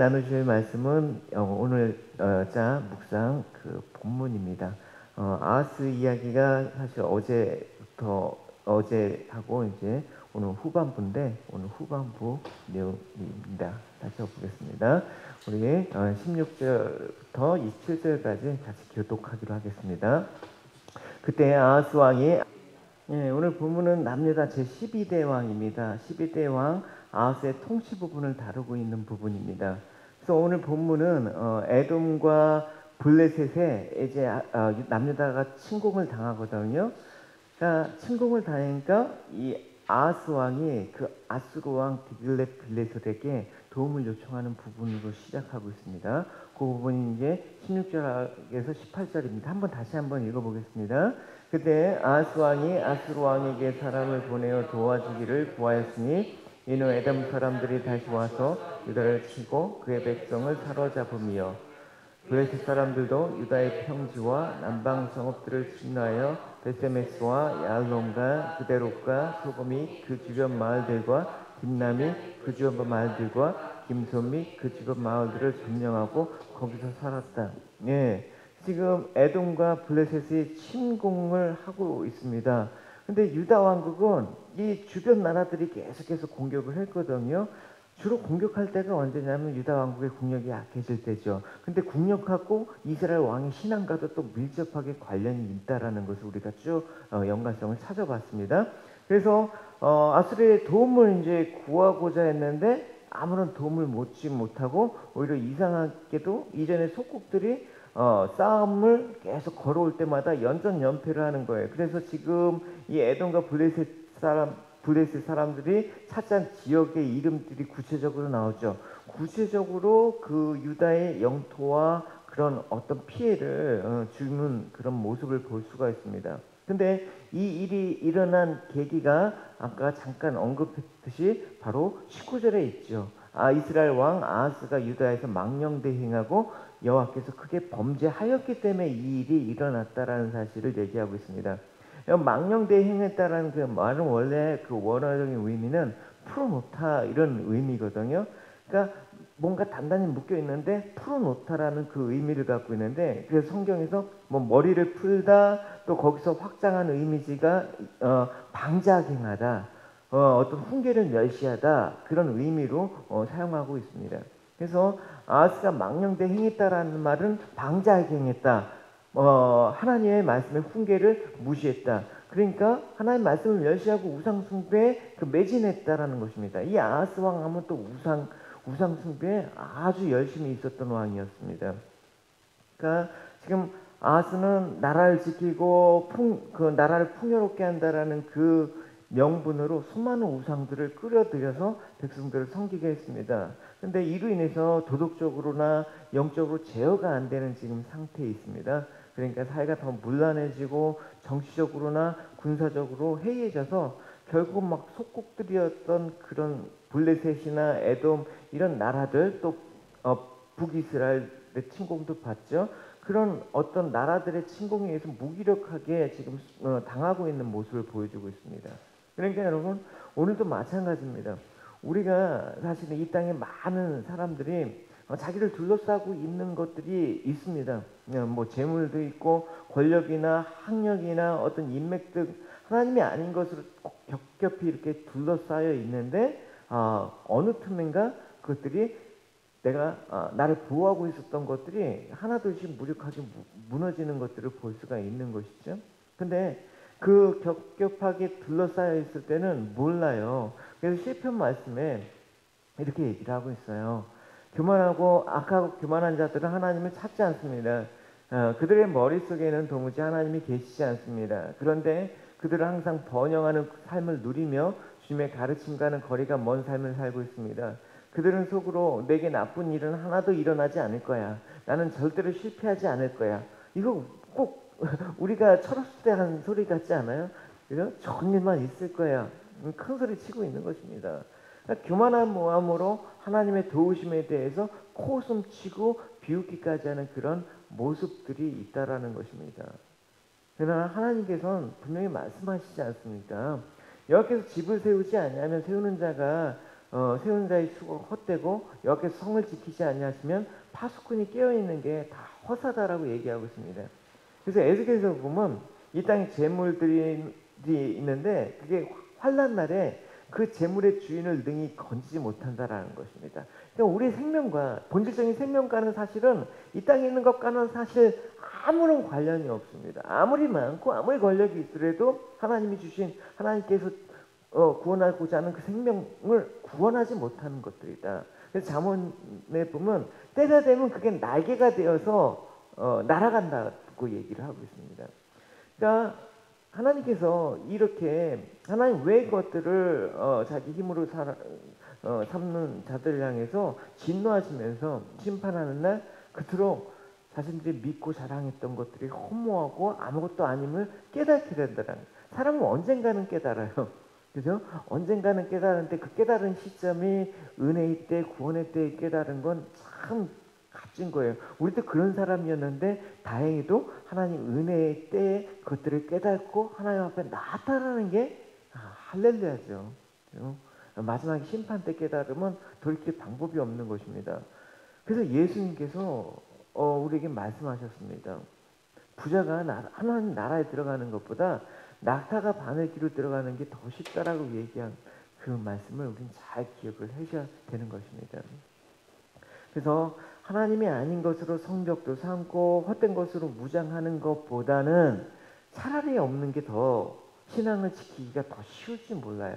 나누실 말씀은 오늘 묵상 그 본문입니다. 아하스 이야기가 사실 어제하고 이제 오늘 후반부인데 오늘 후반부 내용입니다. 다시 보겠습니다. 우리 16절부터 27절까지 같이 교독하기로 하겠습니다. 그때 아하스 왕이 오늘 본문은 남유다 제12대 왕입니다. 12대 왕 아하스의 통치 부분을 다루고 있는 부분입니다. 그래서 오늘 본문은 에돔과 블레셋에 이제 남유다가 침공을 당하거든요. 그러니까 침공을 당하니까 이 아하스 왕이 그 아수르 왕 디글렛 빌레셋에게 도움을 요청하는 부분으로 시작하고 있습니다. 그 부분이 이제 16절에서 18절입니다. 다시 한번 읽어보겠습니다. 그때 아하스 왕이 아수르 왕에게 사람을 보내어 도와주기를 구하였으니 이는 에돔 사람들이 다시 와서 유다를 치고 그의 백성을 사로잡음이요 블레셋 사람들도 유다의 평지와 남방 성읍들을 침노하여 베세메스와 야알론과 그데롯과 소금이 그 주변 마을들과 김남이 그 주변 마을들과 김솜이 그 주변 마을들을 점령하고 거기서 살았다. 지금 에돔과 블레셋이 침공을 하고 있습니다. 근데 유다 왕국은 이 주변 나라들이 계속해서 공격을 했거든요. 주로 공격할 때가 언제냐면 유다 왕국의 국력이 약해질 때죠. 근데 국력하고 이스라엘 왕의 신앙과도 또 밀접하게 관련이 있다라는 것을 우리가 쭉 연관성을 찾아봤습니다. 그래서 아수르의 도움을 이제 구하고자 했는데 아무런 도움을 얻지 못하고 오히려 이상하게도 이전에 속국들이 싸움을 계속 걸어올 때마다 연전연패를 하는 거예요. 그래서 지금 이 에돔과 블레셋 사람들이 차지한 지역의 이름들이 구체적으로 나오죠. 구체적으로 그 유다의 영토와 그런 어떤 피해를 주는 그런 모습을 볼 수가 있습니다. 근데 이 일이 일어난 계기가 아까 잠깐 언급했듯이 바로 19절에 있죠. 이스라엘 왕 아하스가 유다에서 망령대행하고 여호와께서 크게 범죄하였기 때문에 이 일이 일어났다라는 사실을 얘기하고 있습니다. 망령대행했다라는 그 말은 원래 그 원어적인 의미는 풀어놓다 이런 의미거든요. 그러니까 뭔가 단단히 묶여 있는데 풀어놓다라는 그 의미를 갖고 있는데, 그래서 성경에서 뭐 머리를 풀다, 또 거기서 확장한 이미지가 방자행하다, 어떤 훈계를 멸시하다, 그런 의미로 사용하고 있습니다. 그래서 아하스가 망령대행했다라는 말은 방자행했다, 하나님의 말씀의 훈계를 무시했다. 그러니까 하나님의 말씀을 멸시하고 우상 숭배에 매진했다라는 것입니다. 이 아하스 왕 하면 또 우상 숭배에 아주 열심히 있었던 왕이었습니다. 그러니까 지금 아하스는 나라를 지키고 그 나라를 풍요롭게 한다라는 그 명분으로 수많은 우상들을 끌어들여서 백성들을 섬기게 했습니다. 근데 이로 인해서 도덕적으로나 영적으로 제어가 안 되는 지금 상태에 있습니다. 그러니까 사회가 더 문란해지고 정치적으로나 군사적으로 해이해져서 결국 막 속국들이었던 그런 블레셋이나 에돔 이런 나라들, 또 북이스라엘의 침공도 받죠. 그런 어떤 나라들의 침공에 의해서 무기력하게 지금 당하고 있는 모습을 보여주고 있습니다. 그러니까 여러분, 오늘도 마찬가지입니다. 우리가 사실은 이 땅에 많은 사람들이 자기를 둘러싸고 있는 것들이 있습니다. 뭐 재물도 있고 권력이나 학력이나 어떤 인맥 등 하나님이 아닌 것으로 겹겹이 이렇게 둘러싸여 있는데 어느 틈엔가 그것들이 나를 보호하고 있었던 것들이 하나둘씩 무력하게 무너지는 것들을 볼 수가 있는 것이죠. 근데 그 겹겹하게 둘러싸여 있을 때는 몰라요. 그래서 시편 말씀에 이렇게 얘기를 하고 있어요. 교만하고 악하고 교만한 자들은 하나님을 찾지 않습니다. 그들의 머릿속에는 도무지 하나님이 계시지 않습니다. 그런데 그들은 항상 번영하는 삶을 누리며 주님의 가르침과는 거리가 먼 삶을 살고 있습니다. 그들은 속으로 내게 나쁜 일은 하나도 일어나지 않을 거야. 나는 절대로 실패하지 않을 거야. 이거 꼭 우리가 철없을 때 한 소리 같지 않아요? 그죠? 좋은 일만 있을 거야. 큰 소리 치고 있는 것입니다. 그러니까 교만한 모함으로 하나님의 도우심에 대해서 코숨치고 비웃기까지 하는 그런 모습들이 있다라는 것입니다. 그러나 하나님께서는 분명히 말씀하시지 않습니까? 여호와께서 집을 세우지 아니하면 세우는 자가 세운 자의 수고 헛되고 여호와께서 성을 지키지 아니하시면 파수꾼이 깨어 있는 게 다 허사다라고 얘기하고 있습니다. 그래서 에스겔에서 보면 이 땅에 재물들이 있는데 그게 환난 날에 그 재물의 주인을 능히 건지지 못한다라는 것입니다. 그러니까 우리 생명과 본질적인 생명과는 사실은 이 땅에 있는 것과는 사실 아무런 관련이 없습니다. 아무리 많고 아무리 권력이 있더라도 하나님이 주신 하나님께서 구원하고자 하는 그 생명을 구원하지 못하는 것들이다. 그래서 잠언에 보면 때가 되면 그게 날개가 되어서 날아간다고 얘기를 하고 있습니다. 그러니까 하나님께서 이렇게 하나님 외의 것들을 자기 힘으로 삼는 자들을 향해서 진노하시면서 심판하는 날 그토록 자신들이 믿고 자랑했던 것들이 허무하고 아무것도 아님을 깨닫게 된다는. 사람은 언젠가는 깨달아요. 그죠? 언젠가는 깨달은데 그 깨달은 시점이 은혜의 때, 구원의 때에 깨달은 건 참 값진 거예요. 우리도 그런 사람이었는데 다행히도 하나님 은혜의 때에 그것들을 깨닫고 하나님 앞에 나타나는 게 할렐루야죠. 그죠? 마지막에 심판 때 깨달으면 돌이킬 방법이 없는 것입니다. 그래서 예수님께서 우리에게 말씀하셨습니다. 부자가 하나님 나라에 들어가는 것보다 낙타가 바늘기로 들어가는 게 더 쉽다라고 얘기한 그 말씀을 우리는 잘 기억을 하셔야 되는 것입니다. 그래서 하나님이 아닌 것으로 성적도 삼고 헛된 것으로 무장하는 것보다는 차라리 없는 게 더 신앙을 지키기가 더 쉬울지 몰라요.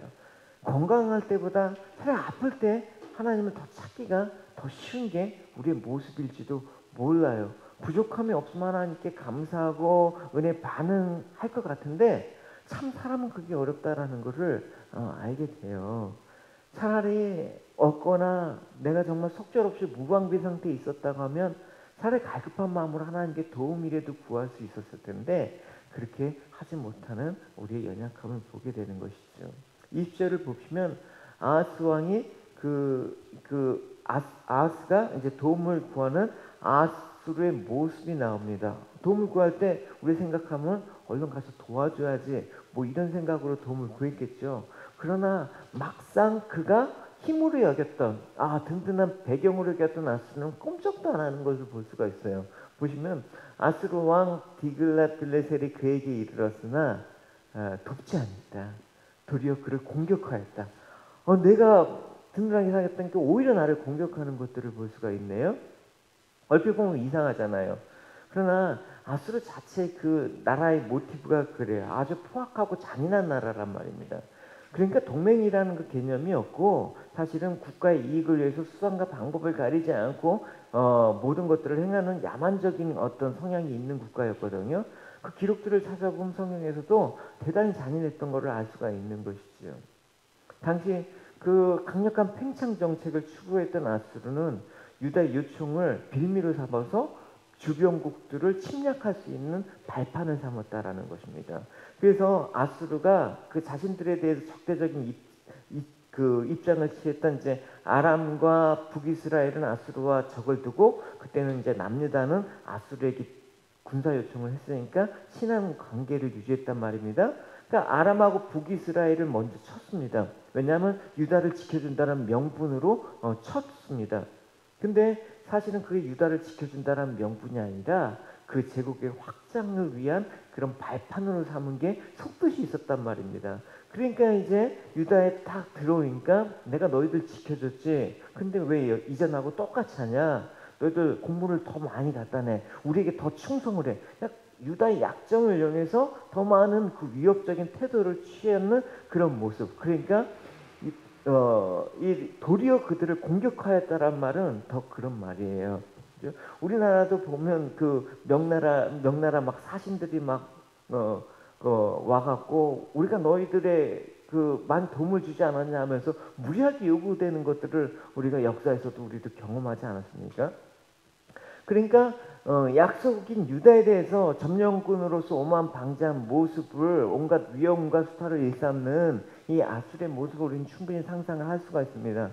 건강할 때보다 차라리 아플 때 하나님을 더 찾기가 더 쉬운 게 우리의 모습일지도 몰라요. 부족함이 없으면 하나님께 감사하고 은혜 반응할 것 같은데 참 사람은 그게 어렵다라는 것을 알게 돼요. 차라리 없거나 내가 정말 속절없이 무방비 상태에 있었다고 하면 차라리 갈급한 마음으로 하나님께 도움이라도 구할 수 있었을 텐데 그렇게 하지 못하는 우리의 연약함을 보게 되는 것이죠. 20절을 보시면 아하스 왕이 아하스가 이제 도움을 구하는 아하스의 모습이 나옵니다. 도움을 구할 때 우리 생각하면 얼른 가서 도와줘야지 뭐 이런 생각으로 도움을 구했겠죠. 그러나 막상 그가 힘으로 여겼던 든든한 배경으로 여겼던 아스는 꼼짝도 안 하는 것을 볼 수가 있어요. 보시면 아스루 왕 디글랏빌레셀이 그에게 이르렀으나 돕지 않았다. 도리어 그를 공격하였다. 내가 든든하게 생각했던 게 오히려 나를 공격하는 것들을 볼 수가 있네요. 얼핏 보면 이상하잖아요. 그러나 아수르 자체 그 나라의 모티브가 그래요. 아주 포악하고 잔인한 나라란 말입니다. 그러니까 동맹이라는 그 개념이 없고 사실은 국가의 이익을 위해서 수단과 방법을 가리지 않고 모든 것들을 행하는 야만적인 어떤 성향이 있는 국가였거든요. 그 기록들을 찾아보면 성경에서도 대단히 잔인했던 것을 알 수가 있는 것이죠. 당시 그 강력한 팽창 정책을 추구했던 아수르는 유다의 요청을 빌미로 삼아서 주변국들을 침략할 수 있는 발판을 삼았다라는 것입니다. 그래서 아수르가 그 자신들에 대해서 적대적인 입장을 취했던 이제 아람과 북이스라엘은 아수르와 적을 두고 그때는 이제 남유다는 아수르에게 군사 요청을 했으니까 친한 관계를 유지했단 말입니다. 그러니까 아람하고 북이스라엘을 먼저 쳤습니다. 왜냐하면 유다를 지켜준다는 명분으로 쳤습니다. 근데 사실은 그게 유다를 지켜준다는 명분이 아니라 그 제국의 확장을 위한 그런 발판으로 삼은 게 속뜻이 있었단 말입니다. 그러니까 이제 유다에 딱 들어오니까 내가 너희들 지켜줬지. 근데 왜 이전하고 똑같이 하냐. 너희들 공물을 더 많이 갖다 내. 우리에게 더 충성을 해. 유다의 약점을 이용해서 더 많은 그 위협적인 태도를 취하는 그런 모습. 그러니까 도리어 그들을 공격하였다란 말은 더 그런 말이에요. 그죠? 우리나라도 보면 그 명나라 막 사신들이 막 와갖고 우리가 너희들의 그 많이 도움을 주지 않았냐 하면서 무리하게 요구되는 것들을 우리가 역사에서도 우리도 경험하지 않았습니까? 그러니까 약속인 유다에 대해서 점령군으로서 오만 방자한 모습을 온갖 위험과 수탈을 일삼는 이 아수르의 모습을 우리는 충분히 상상을 할 수가 있습니다.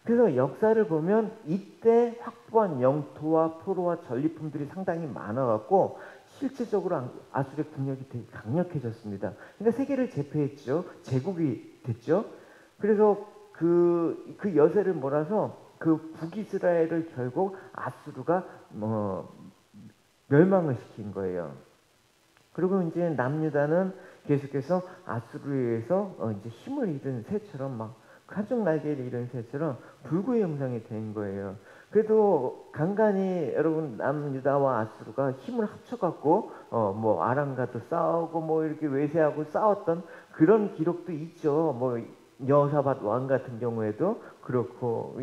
그래서 역사를 보면 이때 확보한 영토와 포로와 전리품들이 상당히 많아갖고 실질적으로 아수르의 국력이 되게 강력해졌습니다. 그러니까 세계를 제패했죠. 제국이 됐죠. 그래서 그 여세를 몰아서 그 북이스라엘을 결국 아수르가 멸망을 시킨 거예요. 그리고 이제 남유다는 계속해서 아수르에 의해서 이제 힘을 잃은 새처럼 막 한쪽 날개를 잃은 새처럼 불구의 형상이 된 거예요. 그래도 간간히 여러분 남유다와 아수르가 힘을 합쳐갖고 뭐 아람과도 싸우고 뭐 이렇게 외세하고 싸웠던 그런 기록도 있죠. 뭐 여호사밧 왕 같은 경우에도 그렇고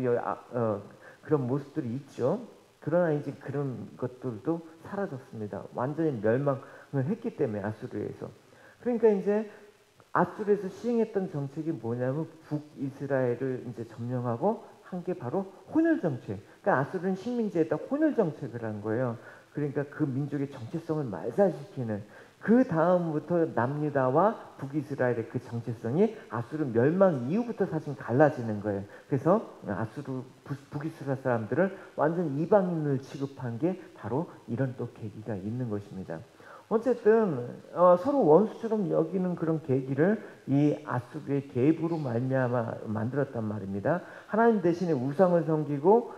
그런 모습들이 있죠. 그러나 이제 그런 것들도 사라졌습니다. 완전히 멸망을 했기 때문에 아수르에서. 그러니까 이제 아수르에서 시행했던 정책이 뭐냐면 북이스라엘을 이제 점령하고 한 게 바로 혼혈 정책. 그러니까 아수르는 식민지에다 혼혈 정책을 한 거예요. 그러니까 그 민족의 정체성을 말살시키는. 그 다음부터 남유다와 북이스라엘의 그 정체성이 아수르 멸망 이후부터 사실 갈라지는 거예요. 그래서 아수르 북이스라엘 사람들을 완전 이방인을 취급한 게 바로 이런 또 계기가 있는 것입니다. 어쨌든 서로 원수처럼 여기는 그런 계기를 이 아수르의 계획으로 말미암아 만들었단 말입니다. 하나님 대신에 우상을 섬기고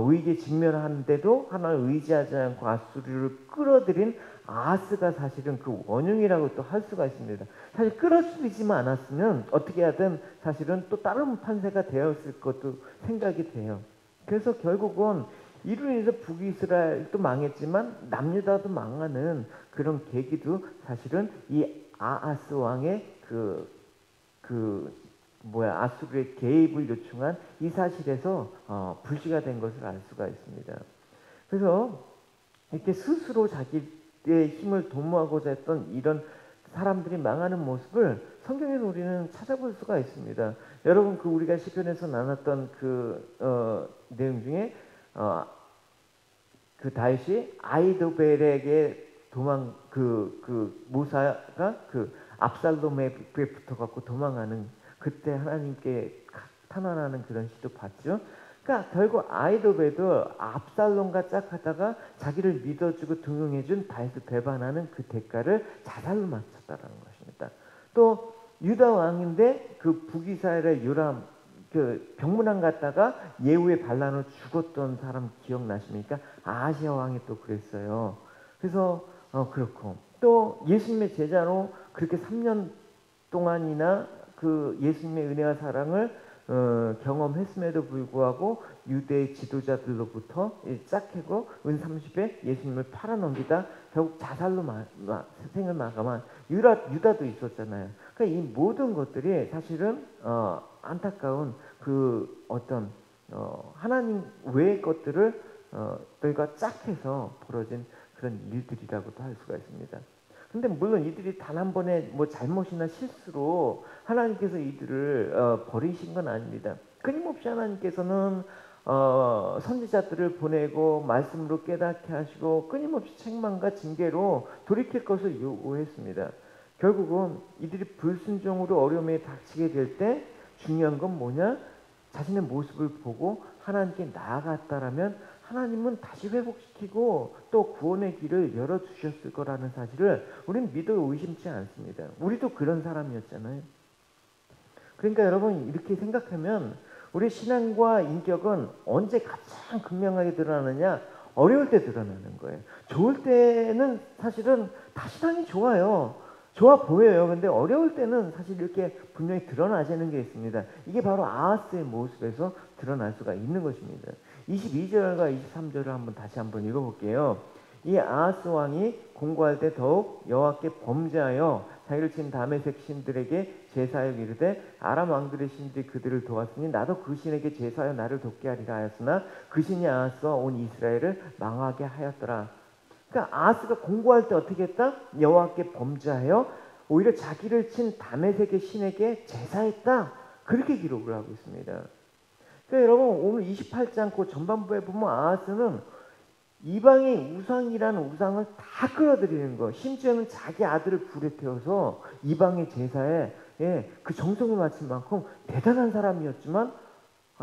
위기에 직면하는데도 하나님을 의지하지 않고 아수르를 끌어들인 아하스가 사실은 그 원흉이라고 또 할 수가 있습니다. 사실 끌어들이지만 않았으면 어떻게 하든 사실은 또 다른 판세가 되었을 것도 생각이 돼요. 그래서 결국은 이로 인해서 북이스라엘도 망했지만 남유다도 망하는 그런 계기도 사실은 이 아하스 왕의 아수르의 개입을 요청한 이 사실에서 불씨가 된 것을 알 수가 있습니다. 그래서 이렇게 스스로 자기의 힘을 도모하고자 했던 이런 사람들이 망하는 모습을 성경에서 우리는 찾아볼 수가 있습니다. 여러분 그 우리가 시편에서 나눴던 내용 중에 그 다윗이 아이도벨에게 모사가 그 압살롬에게 붙어갖고 도망하는 그때 하나님께 탄원하는 그런 시도 봤죠. 그러니까 결국 아이도벨도 압살롬과 짝하다가 자기를 믿어주고 등용해준 다윗을 배반하는 그 대가를 자살로 마쳤다라는 것입니다. 또 유다 왕인데 그 북이스라엘의 요람 그 병문안 갔다가 예후의 반란으로 죽었던 사람 기억나십니까? 아하시아 왕이 또 그랬어요. 그래서 그렇고 또 예수님의 제자로 그렇게 3년 동안이나 그 예수님의 은혜와 사랑을 경험했음에도 불구하고 유대의 지도자들로부터 짝해고 은30에 예수님을 팔아넘기다 결국 자살로 생을 마감한 유다도 있었잖아요. 그러니까 이 모든 것들이 사실은 안타까운 그 어떤 하나님 외의 것들을 들과 짝해서 벌어진 그런 일들이라고도 할 수가 있습니다. 근데 물론 이들이 단 한 번의 뭐 잘못이나 실수로 하나님께서 이들을 버리신 건 아닙니다. 끊임없이 하나님께서는 선지자들을 보내고 말씀으로 깨닫게 하시고 끊임없이 책망과 징계로 돌이킬 것을 요구했습니다. 결국은 이들이 불순종으로 어려움에 닥치게 될 때 중요한 건 뭐냐? 자신의 모습을 보고 하나님께 나아갔다라면 하나님은 다시 회복시키고 또 구원의 길을 열어주셨을 거라는 사실을 우리는 믿어 의심치 않습니다. 우리도 그런 사람이었잖아요. 그러니까 여러분 이렇게 생각하면 우리 신앙과 인격은 언제 가장 극명하게 드러나느냐? 어려울 때 드러나는 거예요. 좋을 때는 사실은 다 신앙이 좋아요. 좋아 보여요. 근데 어려울 때는 사실 이렇게 분명히 드러나지는 게 있습니다. 이게 바로 아하스의 모습에서 드러날 수가 있는 것입니다. 22절과 23절을 다시 한번 읽어볼게요. 이 아하스 왕이 공고할 때 더욱 여호와께 범죄하여 자기를 친 다메섹 신들에게 제사하여 이르되 아람 왕들의 신들이 그들을 도왔으니 나도 그 신에게 제사하여 나를 돕게 하리라 하였으나 그 신이 아하스와 온 이스라엘을 망하게 하였더라. 그러니까 아하스가 공고할 때 어떻게 했다? 여호와께 범죄하여 오히려 자기를 친 다메섹의 신에게 제사했다. 그렇게 기록을 하고 있습니다. 그러니까 여러분 오늘 28장 그 전반부에 보면 아하스는 이방의 우상이라는 우상을 다 끌어들이는 거. 심지어는 자기 아들을 불에 태워서 이방의 제사에 그 정성을 바친 만큼 대단한 사람이었지만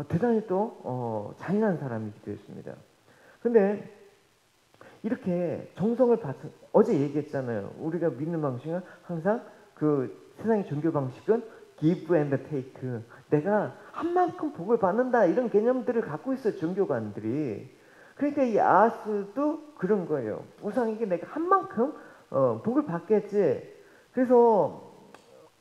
대단히 또 잔인한 사람이기도 했습니다. 근데 이렇게 정성을 바친 어제 얘기했잖아요. 우리가 믿는 방식은 항상 그 세상의 종교 방식은 give and take. 내가 한 만큼 복을 받는다 이런 개념들을 갖고 있어요 종교관들이. 그러니까 이 아하스도 그런 거예요. 우상에게 내가 한 만큼 복을 받겠지. 그래서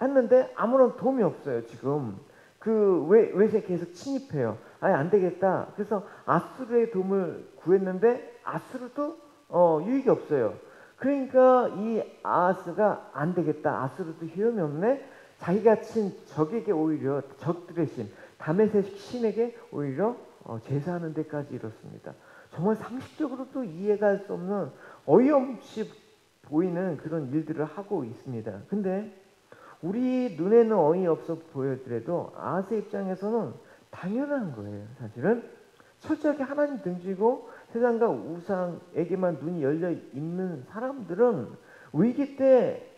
했는데 아무런 도움이 없어요 지금. 그 외세 계속 침입해요. 아예 안 되겠다. 그래서 아수르의 도움을 구했는데 아수르도 유익이 없어요. 그러니까 이 아하스가 안 되겠다. 아수르도 효용이 없네. 자기가 친 적에게 오히려 적들의 신 다메섹 신에게 오히려 제사하는 데까지 이렇습니다. 정말 상식적으로도 이해가 할 수 없는 어이없이 보이는 그런 일들을 하고 있습니다. 근데 우리 눈에는 어이없어 보여더라도 아하스의 입장에서는 당연한 거예요. 사실은 철저하게 하나님 등지고 세상과 우상에게만 눈이 열려 있는 사람들은 위기 때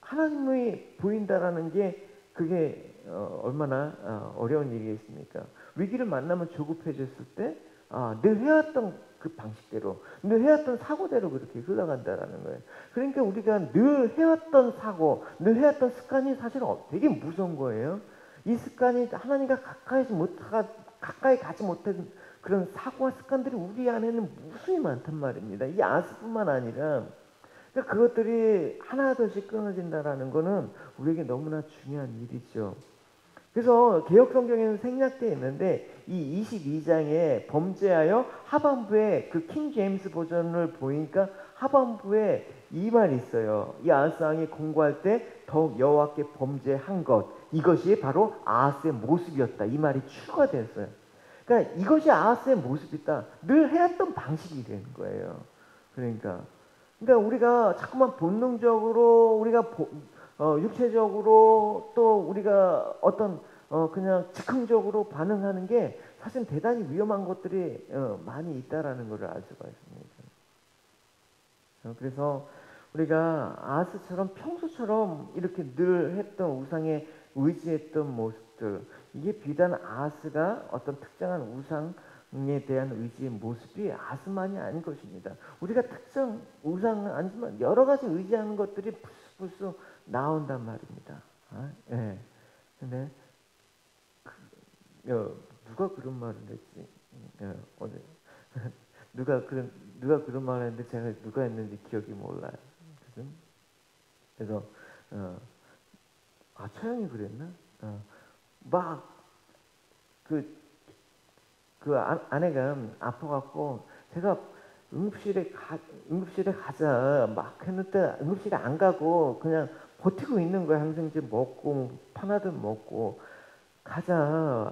하나님이 보인다라는 게 그게 얼마나 어려운 일이겠습니까? 위기를 만나면 조급해졌을 때 늘 해왔던 그 방식대로, 늘 해왔던 사고대로 그렇게 흘러간다라는 거예요. 그러니까 우리가 늘 해왔던 사고, 늘 해왔던 습관이 사실 되게 무서운 거예요. 이 습관이 하나님과 가까이 가지 못한 그런 사고와 습관들이 우리 안에는 무수히 많단 말입니다. 이 아스뿐만 아니라 그러니까 그것들이 하나둘씩 끊어진다라는 거는 우리에게 너무나 중요한 일이죠. 그래서 개혁 성경에는 생략되어 있는데 이 22장에 범죄하여 하반부에 그 킹 제임스 버전을 보니까 하반부에 이 말이 있어요. 이 아하스 왕이 공고할 때 더욱 여호와께 범죄한 것, 이것이 바로 아하스의 모습이었다. 이 말이 추가됐어요. 그러니까 이것이 아하스의 모습이다. 늘 해왔던 방식이 되는 거예요. 그러니까 우리가 자꾸만 본능적으로 우리가 육체적으로 또 우리가 어떤 그냥 즉흥적으로 반응하는 게 사실 대단히 위험한 것들이 많이 있다라는 것을 알 수가 있습니다. 그래서 우리가 아하스처럼 평소처럼 이렇게 늘 했던 우상에 의지했던 모습들, 이게 비단 아하스가 어떤 특정한 우상에 대한 의지의 모습이 아하스만이 아닌 것입니다. 우리가 특정 우상은 아니지만 여러 가지 의지하는 것들이 불쑥 나온단 말입니다. 예. 근데 누가 그런 말을 했지? 어제 누가 그런 말을 했는데 제가 누가 했는지 기억이 몰라요. 그래서 처형이 그랬나? 아내가 아파갖고 제가 응급실에 가자 막 했는데 응급실에 안 가고 그냥 버티고 있는 거야. 항생제 먹고 파나들 먹고 가자.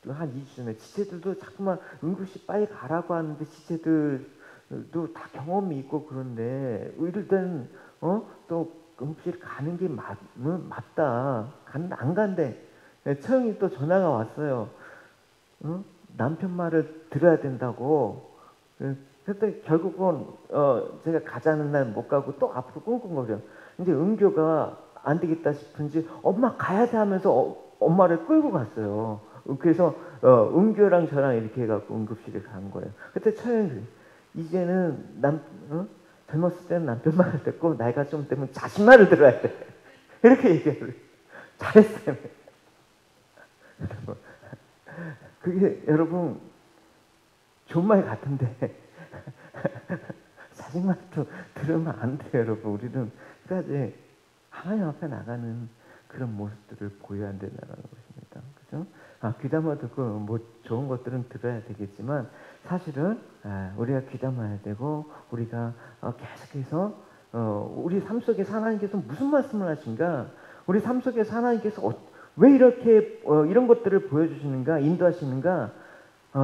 한 2주 전에 지체들도 자꾸만 응급실 빨리 가라고 하는데 지체들도 다 경험이 있고 그런데 이럴 때는 또 응급실 가는 게 맞다. 안 간대. 처형이 또 전화가 왔어요. 남편 말을 들어야 된다고. 그때 결국은 제가 가자는 날 못 가고 또 앞으로 끙끙거려. 이제 은교가 안 되겠다 싶은지 엄마 가야 돼 하면서 엄마를 끌고 갔어요. 그래서 은교랑 저랑 이렇게 해갖고 응급실에 간 거예요. 그때 처형이 이제는 젊었을 때는 남편 말을 듣고 나이가 좀 되면 자신 말을 들어야 돼. 이렇게 얘기해요. 잘했어요. 그게 여러분 좋은 말 같은데 자신 말도 들으면 안 돼요. 여러분 우리는 끝까지 하나님 앞에 나가는 그런 모습들을 보여야 된다는 것입니다. 그죠? 귀담아 듣고 뭐 좋은 것들은 들어야 되겠지만 사실은 우리가 귀담아야 되고 우리가 계속해서 우리 삶 속에서 하나님께서 무슨 말씀을 하신가, 우리 삶 속에서 하나님께서 왜 이렇게 이런 것들을 보여주시는가, 인도하시는가,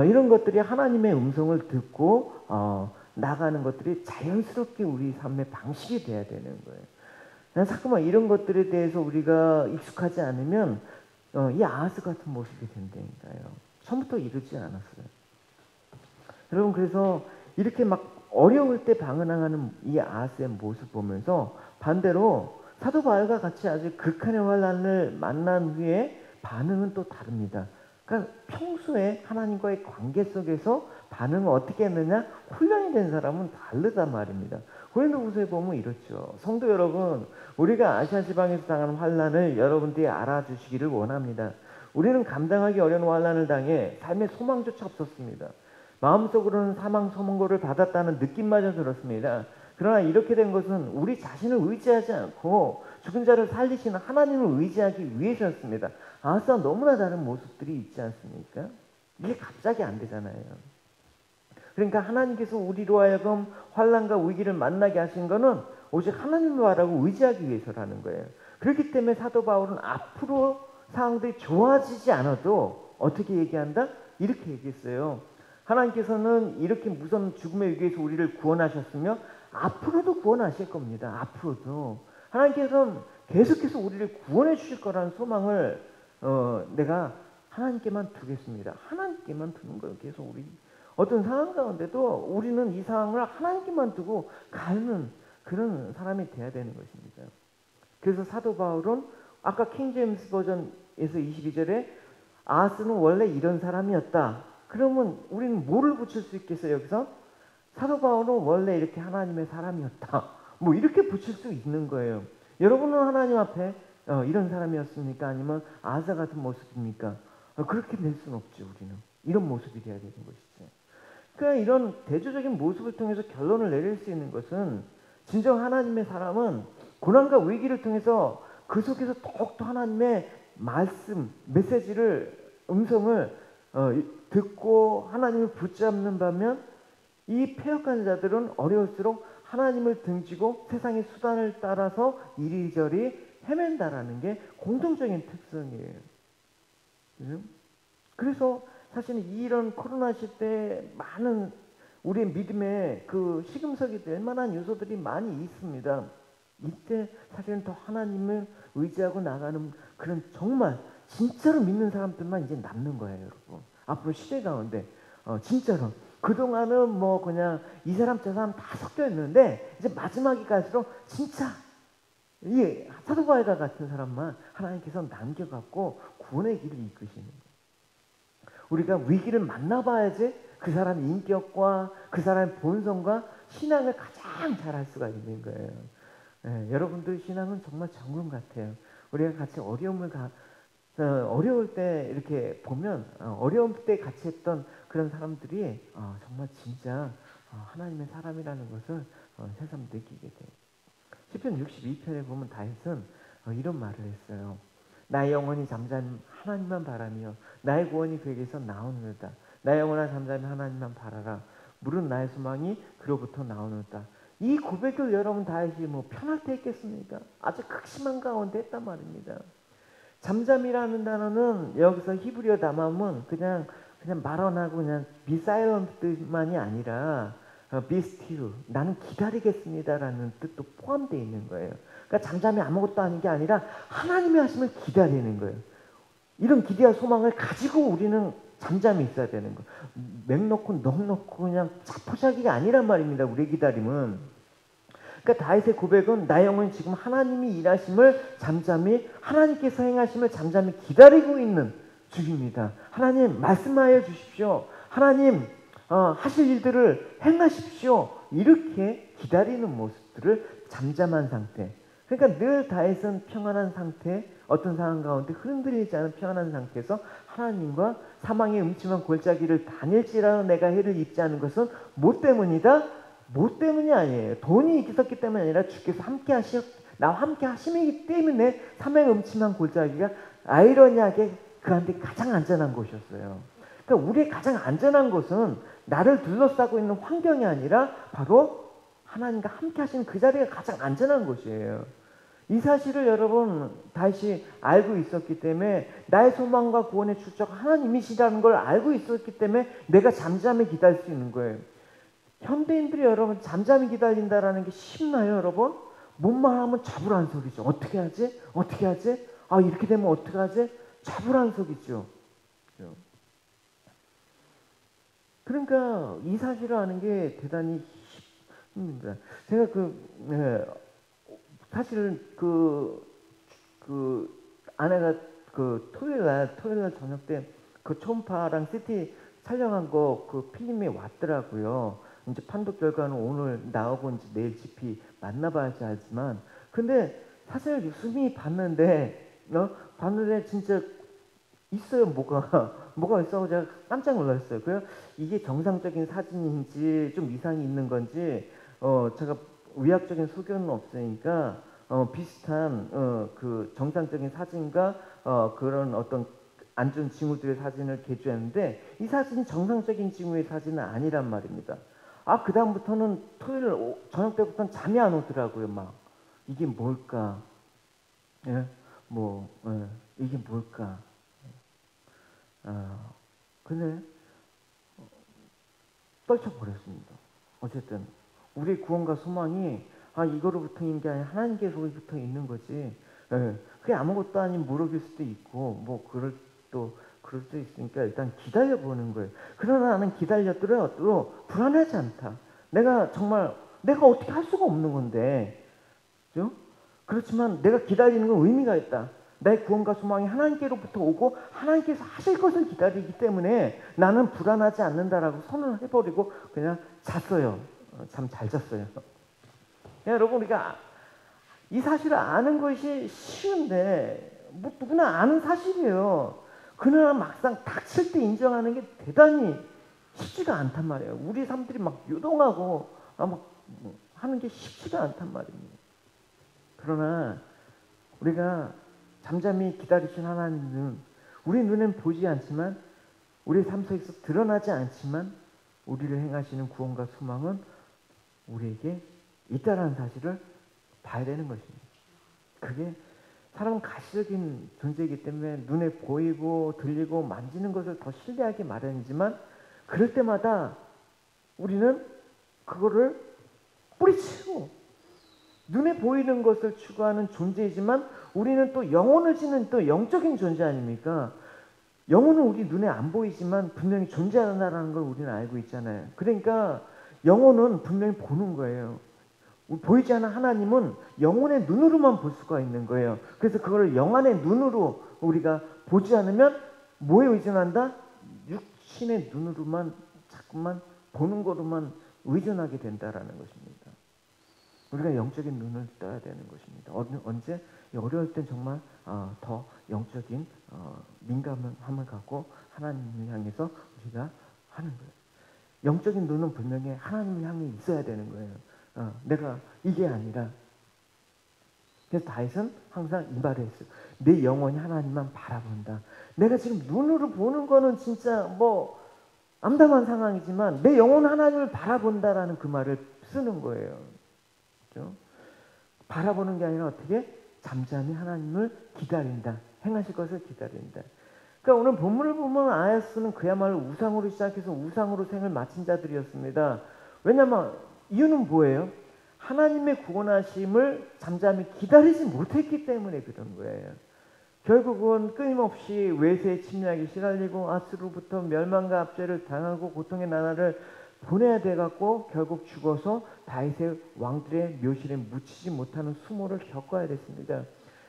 이런 것들이 하나님의 음성을 듣고 나가는 것들이 자연스럽게 우리 삶의 방식이 돼야 되는 거예요. 자꾸만 이런 것들에 대해서 우리가 익숙하지 않으면 이 아하스 같은 모습이 된다니까요. 처음부터 이러지 않았어요. 여러분 그래서 이렇게 막 어려울 때 방황하는 이 아하스의 모습 보면서 반대로 사도 바울과 같이 아주 극한의 환난을 만난 후에 반응은 또 다릅니다. 그러니까 평소에 하나님과의 관계 속에서 반응을 어떻게 했느냐? 훈련이 된 사람은 다르단 말입니다. 고린도후서에 보면 이렇죠. 성도 여러분, 우리가 아시아 지방에서 당하는 환난을 여러분들이 알아주시기를 원합니다. 우리는 감당하기 어려운 환난을 당해 삶의 소망조차 없었습니다. 마음속으로는 사망 선고를 받았다는 느낌마저 들었습니다. 그러나 이렇게 된 것은 우리 자신을 의지하지 않고 죽은 자를 살리시는 하나님을 의지하기 위해서였습니다. 아싸 너무나 다른 모습들이 있지 않습니까? 이게 갑자기 안 되잖아요. 그러니까 하나님께서 우리로 하여금 환난과 위기를 만나게 하신 것은 오직 하나님을 바라고 의지하기 위해서라는 거예요. 그렇기 때문에 사도 바울은 앞으로 상황들이 좋아지지 않아도 어떻게 얘기한다? 이렇게 얘기했어요. 하나님께서는 이렇게 무서운 죽음의 위기에서 우리를 구원하셨으며 앞으로도 구원하실 겁니다. 앞으로도. 하나님께서는 계속해서 우리를 구원해 주실 거라는 소망을 내가 하나님께만 두겠습니다. 하나님께만 두는 거예요. 계속 우리. 어떤 상황 가운데도 우리는 이 상황을 하나님께만 두고 가는 그런 사람이 돼야 되는 것입니다. 그래서 사도 바울은 아까 킹 제임스 버전에서 22절에 아하스는 원래 이런 사람이었다. 그러면 우리는 뭐를 붙일 수 있겠어요? 여기서 사도 바울은 원래 이렇게 하나님의 사람이었다. 뭐 이렇게 붙일 수 있는 거예요. 여러분은 하나님 앞에 이런 사람이었습니까? 아니면 아하스 같은 모습입니까? 그렇게 낼 수는 없죠. 우리는 이런 모습이 돼야 되는 것이죠. 그러니까 이런 대조적인 모습을 통해서 결론을 내릴 수 있는 것은 진정 하나님의 사람은 고난과 위기를 통해서 그 속에서 더욱더 하나님의 말씀, 메시지를, 음성을 듣고 하나님을 붙잡는 반면 이 패역한 자들은 어려울수록 하나님을 등지고 세상의 수단을 따라서 이리저리 헤맨다라는 게 공통적인 특성이에요. 그래서 사실은 이런 코로나 시대에 많은 우리의 믿음에 그 시금석이 될 만한 요소들이 많이 있습니다. 이때 사실은 더 하나님을 의지하고 나가는 그런 정말 진짜로 믿는 사람들만 이제 남는 거예요, 여러분. 앞으로 시대 가운데 진짜로 그동안은 뭐 그냥 이 사람 저 사람 다 섞여 있는데 이제 마지막이 갈수록 진짜 이 사도 바울과 같은 사람만 하나님께서 남겨갖고 구원의 길을 이끄시는 거예요. 우리가 위기를 만나봐야지 그 사람의 인격과 그 사람의 본성과 신앙을 가장 잘할 수가 있는 거예요. 여러분들 신앙은 정말 정금 같아요. 우리가 같이 어려울 때 이렇게 보면 어려울 때 같이 했던 그런 사람들이 정말 진짜 하나님의 사람이라는 것을 새삼 느끼게 돼요. 시편 62편에 보면 다윗은 이런 말을 했어요. 나의 영혼이 잠잠히 하나님만 바라며 나의 구원이 그에게서 나오느니라. 나의 영혼아 잠잠히 하나님만 바라라. 물은 나의 소망이 그로부터 나오느니라. 이 고백을 여러분 다윗이 뭐 편할 때 했겠습니까? 아주 극심한 가운데 했단 말입니다. 잠잠이라는 단어는 여기서 히브리어 담음은 그냥 말 안 하고 그냥 be silent만이 아니라 be still, 나는 기다리겠습니다라는 뜻도 포함되어 있는 거예요. 그러니까 잠잠이 아무것도 아닌 게 아니라 하나님의 하심을 기다리는 거예요. 이런 기대와 소망을 가지고 우리는 잠잠히 있어야 되는 거예요. 맥 놓고 넋 놓고 그냥 자포자기가 아니란 말입니다. 우리의 기다림은. 그러니까 다윗의 고백은 나의 영혼이 지금 하나님이 일하심을 잠잠히 하나님께서 행하심을 잠잠히 기다리고 있는 중입니다. 하나님 말씀하여 주십시오. 하나님 하실 일들을 행하십시오. 이렇게 기다리는 모습들을 잠잠한 상태. 그러니까 늘 다윗은 평안한 상태, 어떤 상황 가운데 흔들리지 않은 평안한 상태에서 하나님과 사망의 음침한 골짜기를 다닐지라도 내가 해를 입지 않은 것은 뭐 때문이다? 뭐 때문이 아니에요. 돈이 있었기 때문이 아니라 주께서 나와 함께 하심이기 때문에 사망의 음침한 골짜기가 아이러니하게 그한테 가장 안전한 곳이었어요. 그러니까 우리의 가장 안전한 곳은 나를 둘러싸고 있는 환경이 아니라 바로 하나님과 함께 하시는 그 자리가 가장 안전한 곳이에요. 이 사실을 여러분 다시 알고 있었기 때문에 나의 소망과 구원의 출처가 하나님이시라는 걸 알고 있었기 때문에 내가 잠잠히 기다릴 수 있는 거예요. 현대인들이 여러분 잠잠히 기다린다라는 게 쉽나요, 여러분? 뭔 말하면 잡으라는 소리죠. 어떻게 하지? 어떻게 하지? 이렇게 되면 어떻게 하지? 잡으라는 소리죠. 그러니까 이 사실을 아는 게 대단히 힘듭니다. 제가 사실은 아내가 토요일 날 저녁 때 초음파랑 CT 촬영한 거 그 필름이 왔더라고요. 이제 판독 결과는 오늘 나오고 이제 내일 GP 만나봐야지 알지만, 근데 사실 유수미 봤는데 진짜 있어요. 뭐가 있어. 제가 깜짝 놀랐어요. 그래요. 이게 정상적인 사진인지 좀 이상이 있는 건지 제가 의학적인 소견은 없으니까 비슷한 그 정상적인 사진과 그런 어떤 안 좋은 징후들의 사진을 개조했는데, 이 사진이 정상적인 징후의 사진은 아니란 말입니다. 아, 그 다음부터는 토요일 저녁 때부터는 잠이 안 오더라고요. 막 이게 뭘까? 예? 이게 뭘까? 근데 떨쳐버렸습니다. 어쨌든 우리의 구원과 소망이 이거로부터인 게 아니라 하나님께로부터 있는 거지. 예, 그게 아무것도 아닌 무릎일 수도 있고 그럴 수도 있으니까 일단 기다려보는 거예요. 그러나 나는 기다렸더라도 불안하지 않다. 내가 어떻게 할 수가 없는 건데, 그죠? 그렇지만 내가 기다리는 건 의미가 있다. 내 구원과 소망이 하나님께로부터 오고 하나님께서 하실 것을 기다리기 때문에 나는 불안하지 않는다라고 선언을 해버리고 그냥 잤어요. 참 잘 잤어요. 여러분, 우리가 이 사실을 아는 것이 쉬운데 누구나 아는 사실이에요. 그러나 막상 닥칠 때 인정하는 게 대단히 쉽지가 않단 말이에요. 우리 사람들이 막 요동하고 하는 게 쉽지가 않단 말입니다. 그러나 우리가 잠잠히 기다리신 하나님은 우리 눈엔 보이지 않지만, 우리 삶 속에서 드러나지 않지만 우리를 행하시는 구원과 소망은 우리에게 있다라는 사실을 봐야 되는 것입니다. 그게 사람은 가시적인 존재이기 때문에 눈에 보이고 들리고 만지는 것을 더 신뢰하기 마련이지만, 그럴 때마다 우리는 그거를 뿌리치고 눈에 보이는 것을 추구하는 존재이지만 우리는 또 영혼을 지닌 또 영적인 존재 아닙니까? 영혼은 우리 눈에 안 보이지만 분명히 존재한다는 걸 우리는 알고 있잖아요. 그러니까 영혼은 분명히 보는 거예요. 보이지 않는 하나님은 영혼의 눈으로만 볼 수가 있는 거예요. 그래서 그걸 영안의 눈으로 우리가 보지 않으면 뭐에 의존한다? 육신의 눈으로만 자꾸만 보는 거로만 의존하게 된다라는 것입니다. 우리가 영적인 눈을 떠야 되는 것입니다. 언제? 어려울 땐 정말 더 영적인 민감함을 갖고 하나님을 향해서 우리가 하는 거예요. 영적인 눈은 분명히 하나님을 향해 있어야 되는 거예요. 내가 이게 아니라. 그래서 다윗은 항상 이 말을 했어요. 내 영혼이 하나님만 바라본다. 내가 지금 눈으로 보는 거는 진짜 암담한 상황이지만 내 영혼 하나님을 바라본다라는 그 말을 쓰는 거예요. 그렇죠? 바라보는 게 아니라 어떻게? 잠잠히 하나님을 기다린다. 행하실 것을 기다린다. 그러니까 오늘 본문을 보면 아야스는 그야말로 우상으로 시작해서 우상으로 생을 마친 자들이었습니다. 왜냐하면 이유는 뭐예요? 하나님의 구원하심을 잠잠히 기다리지 못했기 때문에 그런 거예요. 결국은 끊임없이 외세의 침략에 시달리고 아수르로부터 멸망과 압제를 당하고 고통의 나날을 보내야 돼갖고 결국 죽어서 다윗의 왕들의 묘실에 묻히지 못하는 수모를 겪어야 됐습니다.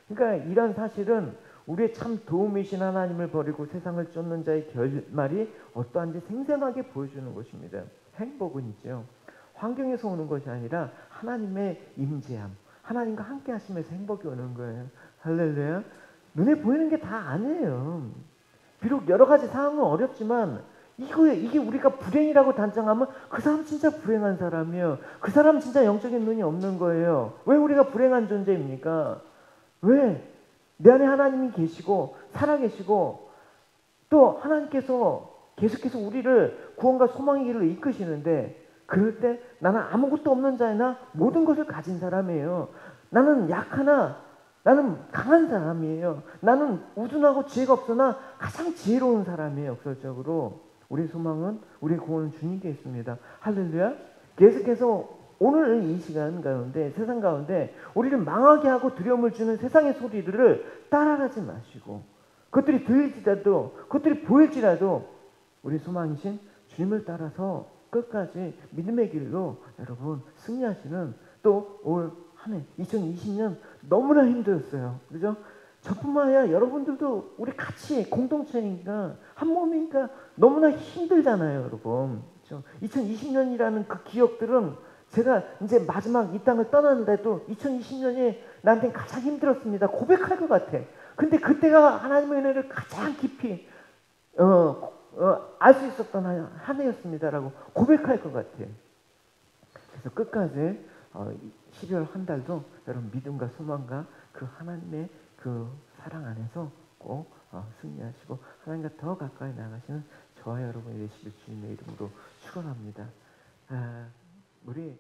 그러니까 이런 사실은 우리의 참 도움이신 하나님을 버리고 세상을 쫓는 자의 결말이 어떠한지 생생하게 보여주는 것입니다. 행복은 있죠. 환경에서 오는 것이 아니라 하나님의 임재함, 하나님과 함께 하시면서 행복이 오는 거예요. 할렐루야. 눈에 보이는 게 다 아니에요. 비록 여러 가지 상황은 어렵지만 이게 우리가 불행이라고 단정하면 그 사람 진짜 불행한 사람이에요. 그 사람 진짜 영적인 눈이 없는 거예요. 왜 우리가 불행한 존재입니까? 왜? 내 안에 하나님이 계시고 살아계시고 또 하나님께서 계속해서 우리를 구원과 소망의 길로 이끄시는데, 그럴 때 나는 아무것도 없는 자이나 모든 것을 가진 사람이에요. 나는 약하나 나는 강한 사람이에요. 나는 우둔하고 지혜가 없으나 가장 지혜로운 사람이에요. 역설적으로 우리의 소망은, 우리의 구원은 주님께 있습니다. 할렐루야. 계속해서 오늘 이 시간 가운데, 세상 가운데 우리를 망하게 하고 두려움을 주는 세상의 소리들을 따라가지 마시고, 그것들이 들릴지라도 그것들이 보일지라도 우리 소망이신 주님을 따라서 끝까지 믿음의 길로 여러분 승리하시는, 또 올 한 해 2020년 너무나 힘들었어요. 그죠? 저뿐만 아니라 여러분들도 우리 같이 공동체니까 한 몸이니까 너무나 힘들잖아요, 여러분. 2020년이라는 그 기억들은 제가 이제 마지막 이 땅을 떠났는데도 2020년이 나한테는 가장 힘들었습니다. 고백할 것 같아. 근데 그때가 하나님의 은혜를 가장 깊이 알 수 있었던 한 해였습니다라고 고백할 것 같아. 그래서 끝까지 12월 한 달도 여러분 믿음과 소망과 그 하나님의 그 사랑 안에서 꼭 승리하시고 하나님과 더 가까이 나가시는 저와 여러분이 되시길 주님의 이름으로 축원합니다. 우리